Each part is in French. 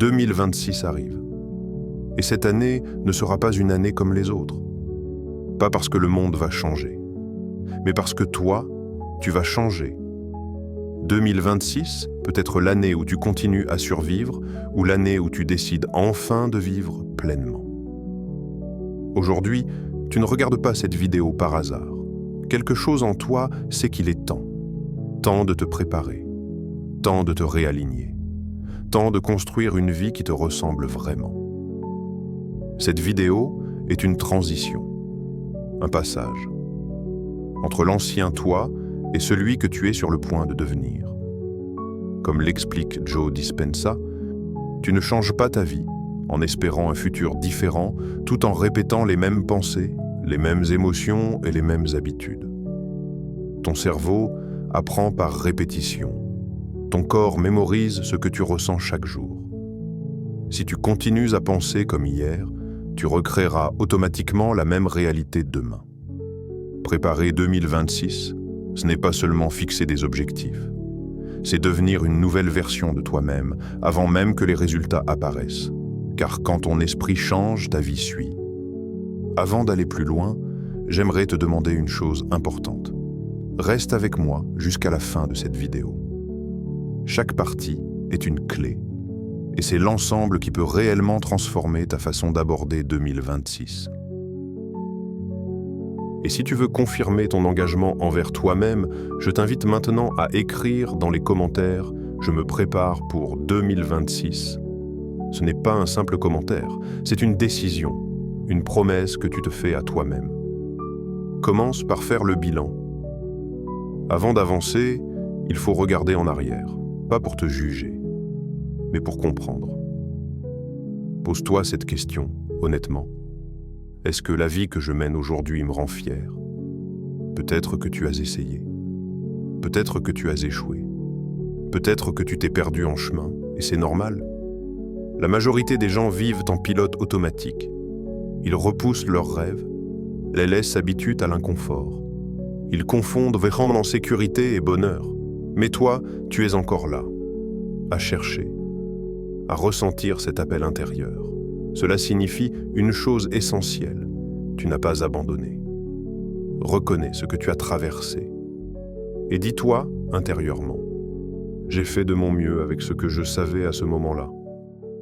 2026 arrive. Et cette année ne sera pas une année comme les autres. Pas parce que le monde va changer, mais parce que toi, tu vas changer. 2026 peut être l'année où tu continues à survivre ou l'année où tu décides enfin de vivre pleinement. Aujourd'hui, tu ne regardes pas cette vidéo par hasard. Quelque chose en toi sait qu'il est temps. Temps de te préparer. Temps de te réaligner. Temps de construire une vie qui te ressemble vraiment. Cette vidéo est une transition, un passage, entre l'ancien toi et celui que tu es sur le point de devenir. Comme l'explique Joe Dispenza, tu ne changes pas ta vie en espérant un futur différent tout en répétant les mêmes pensées, les mêmes émotions et les mêmes habitudes. Ton cerveau apprend par répétition. Ton corps mémorise ce que tu ressens chaque jour. Si tu continues à penser comme hier, tu recréeras automatiquement la même réalité demain. Préparer 2026, ce n'est pas seulement fixer des objectifs. C'est devenir une nouvelle version de toi-même avant même que les résultats apparaissent. Car quand ton esprit change, ta vie suit. Avant d'aller plus loin, j'aimerais te demander une chose importante. Reste avec moi jusqu'à la fin de cette vidéo. Chaque partie est une clé, et c'est l'ensemble qui peut réellement transformer ta façon d'aborder 2026. Et si tu veux confirmer ton engagement envers toi-même, je t'invite maintenant à écrire dans les commentaires « Je me prépare pour 2026 ». Ce n'est pas un simple commentaire, c'est une décision, une promesse que tu te fais à toi-même. Commence par faire le bilan. Avant d'avancer, il faut regarder en arrière, pas pour te juger, mais pour comprendre. Pose-toi cette question, honnêtement. Est-ce que la vie que je mène aujourd'hui me rend fier? Peut-être que tu as essayé. Peut-être que tu as échoué. Peut-être que tu t'es perdu en chemin, et c'est normal. La majorité des gens vivent en pilote automatique. Ils repoussent leurs rêves, les laissent s'habituer à l'inconfort. Ils confondent vraiment en sécurité et bonheur. Mais toi, tu es encore là, à chercher, à ressentir cet appel intérieur. Cela signifie une chose essentielle, tu n'as pas abandonné. Reconnais ce que tu as traversé. Et dis-toi intérieurement, j'ai fait de mon mieux avec ce que je savais à ce moment-là.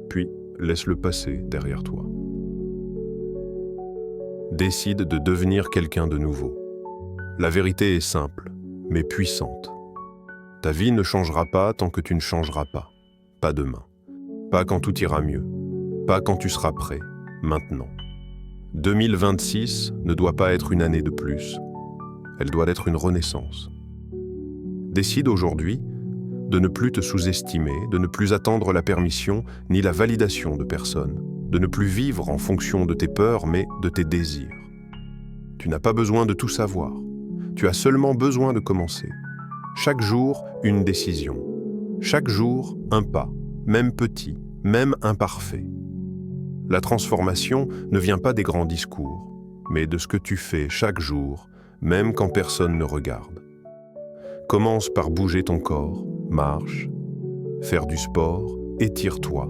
Puis, laisse-le passer derrière toi. Décide de devenir quelqu'un de nouveau. La vérité est simple, mais puissante. Ta vie ne changera pas tant que tu ne changeras pas. Pas demain. Pas quand tout ira mieux. Pas quand tu seras prêt. Maintenant. 2026 ne doit pas être une année de plus. Elle doit être une renaissance. Décide aujourd'hui de ne plus te sous-estimer, de ne plus attendre la permission ni la validation de personne, de ne plus vivre en fonction de tes peurs, mais de tes désirs. Tu n'as pas besoin de tout savoir. Tu as seulement besoin de commencer. Chaque jour, une décision. Chaque jour, un pas, même petit, même imparfait. La transformation ne vient pas des grands discours, mais de ce que tu fais chaque jour, même quand personne ne regarde. Commence par bouger ton corps, marche, faire du sport, étire-toi.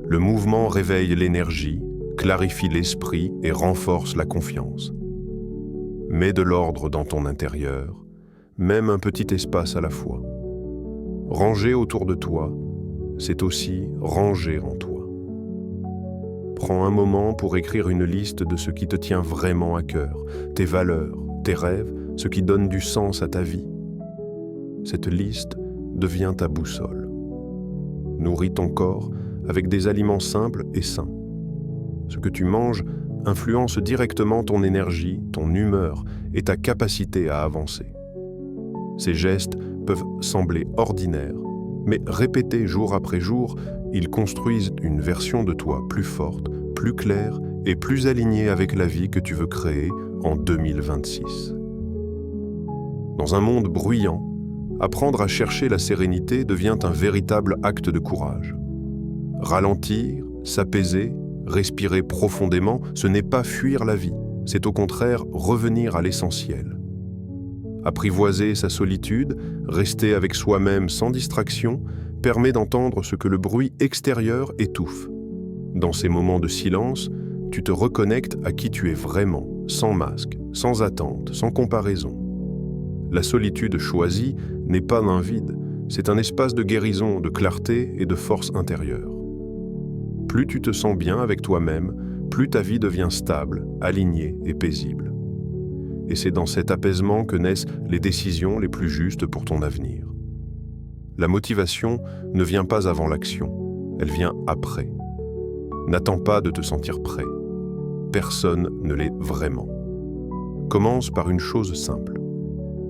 Le mouvement réveille l'énergie, clarifie l'esprit et renforce la confiance. Mets de l'ordre dans ton intérieur, même un petit espace à la fois. Ranger autour de toi, c'est aussi ranger en toi. Prends un moment pour écrire une liste de ce qui te tient vraiment à cœur, tes valeurs, tes rêves, ce qui donne du sens à ta vie. Cette liste devient ta boussole. Nourris ton corps avec des aliments simples et sains. Ce que tu manges influence directement ton énergie, ton humeur et ta capacité à avancer. Ces gestes peuvent sembler ordinaires, mais répétés jour après jour, ils construisent une version de toi plus forte, plus claire et plus alignée avec la vie que tu veux créer en 2026. Dans un monde bruyant, apprendre à chercher la sérénité devient un véritable acte de courage. Ralentir, s'apaiser, respirer profondément, ce n'est pas fuir la vie, c'est au contraire revenir à l'essentiel. Apprivoiser sa solitude, rester avec soi-même sans distraction, permet d'entendre ce que le bruit extérieur étouffe. Dans ces moments de silence, tu te reconnectes à qui tu es vraiment, sans masque, sans attente, sans comparaison. La solitude choisie n'est pas un vide, c'est un espace de guérison, de clarté et de force intérieure. Plus tu te sens bien avec toi-même, plus ta vie devient stable, alignée et paisible. Et c'est dans cet apaisement que naissent les décisions les plus justes pour ton avenir. La motivation ne vient pas avant l'action, elle vient après. N'attends pas de te sentir prêt. Personne ne l'est vraiment. Commence par une chose simple.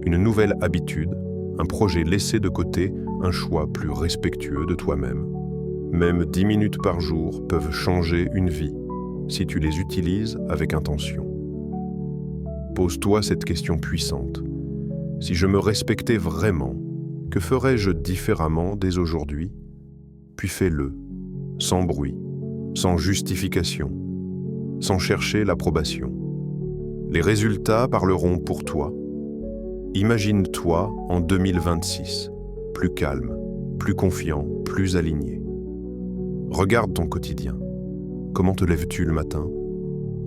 Une nouvelle habitude, un projet laissé de côté, un choix plus respectueux de toi-même. Même 10 minutes par jour peuvent changer une vie si tu les utilises avec intention. Pose-toi cette question puissante. Si je me respectais vraiment, que ferais-je différemment dès aujourd'hui? Puis fais-le, sans bruit, sans justification, sans chercher l'approbation. Les résultats parleront pour toi. Imagine-toi en 2026, plus calme, plus confiant, plus aligné. Regarde ton quotidien. Comment te lèves-tu le matin?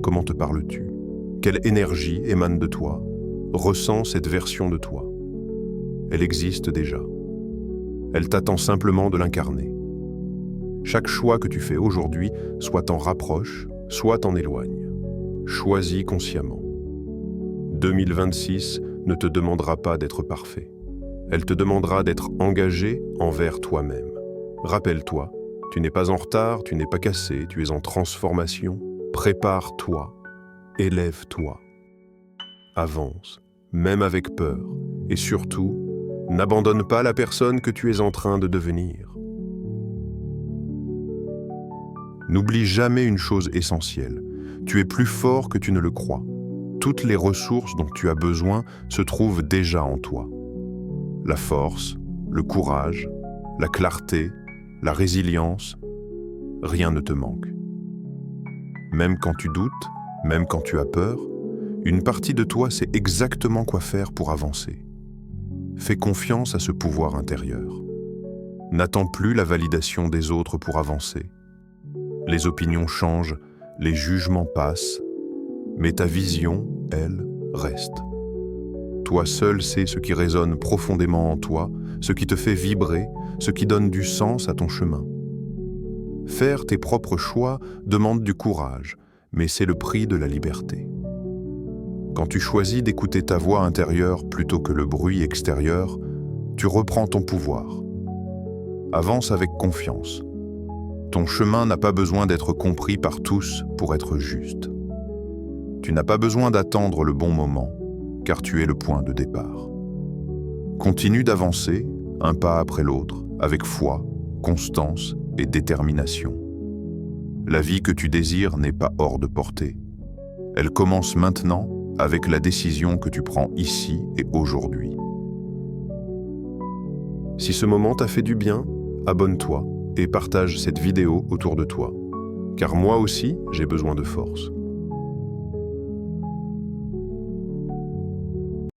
Comment te parles-tu? Quelle énergie émane de toi? Ressens cette version de toi. Elle existe déjà. Elle t'attend simplement de l'incarner. Chaque choix que tu fais aujourd'hui, soit t'en rapproche, soit t'en éloigne. Choisis consciemment. 2026 ne te demandera pas d'être parfait. Elle te demandera d'être engagé envers toi-même. Rappelle-toi, tu n'es pas en retard, tu n'es pas cassé, tu es en transformation. Prépare-toi, élève-toi. Avance, même avec peur, et surtout, n'abandonne pas la personne que tu es en train de devenir. N'oublie jamais une chose essentielle. Tu es plus fort que tu ne le crois. Toutes les ressources dont tu as besoin se trouvent déjà en toi. La force, le courage, la clarté, la résilience, rien ne te manque. Même quand tu doutes, même quand tu as peur, une partie de toi sait exactement quoi faire pour avancer. Fais confiance à ce pouvoir intérieur. N'attends plus la validation des autres pour avancer. Les opinions changent, les jugements passent, mais ta vision, elle, reste. Toi seul sais ce qui résonne profondément en toi, ce qui te fait vibrer, ce qui donne du sens à ton chemin. Faire tes propres choix demande du courage, mais c'est le prix de la liberté. Quand tu choisis d'écouter ta voix intérieure plutôt que le bruit extérieur, tu reprends ton pouvoir. Avance avec confiance. Ton chemin n'a pas besoin d'être compris par tous pour être juste. Tu n'as pas besoin d'attendre le bon moment, car tu es le point de départ. Continue d'avancer, un pas après l'autre, avec foi, constance et détermination. La vie que tu désires n'est pas hors de portée. Elle commence maintenant avec la décision que tu prends ici et aujourd'hui. Si ce moment t'a fait du bien, abonne-toi et partage cette vidéo autour de toi. Car moi aussi, j'ai besoin de force.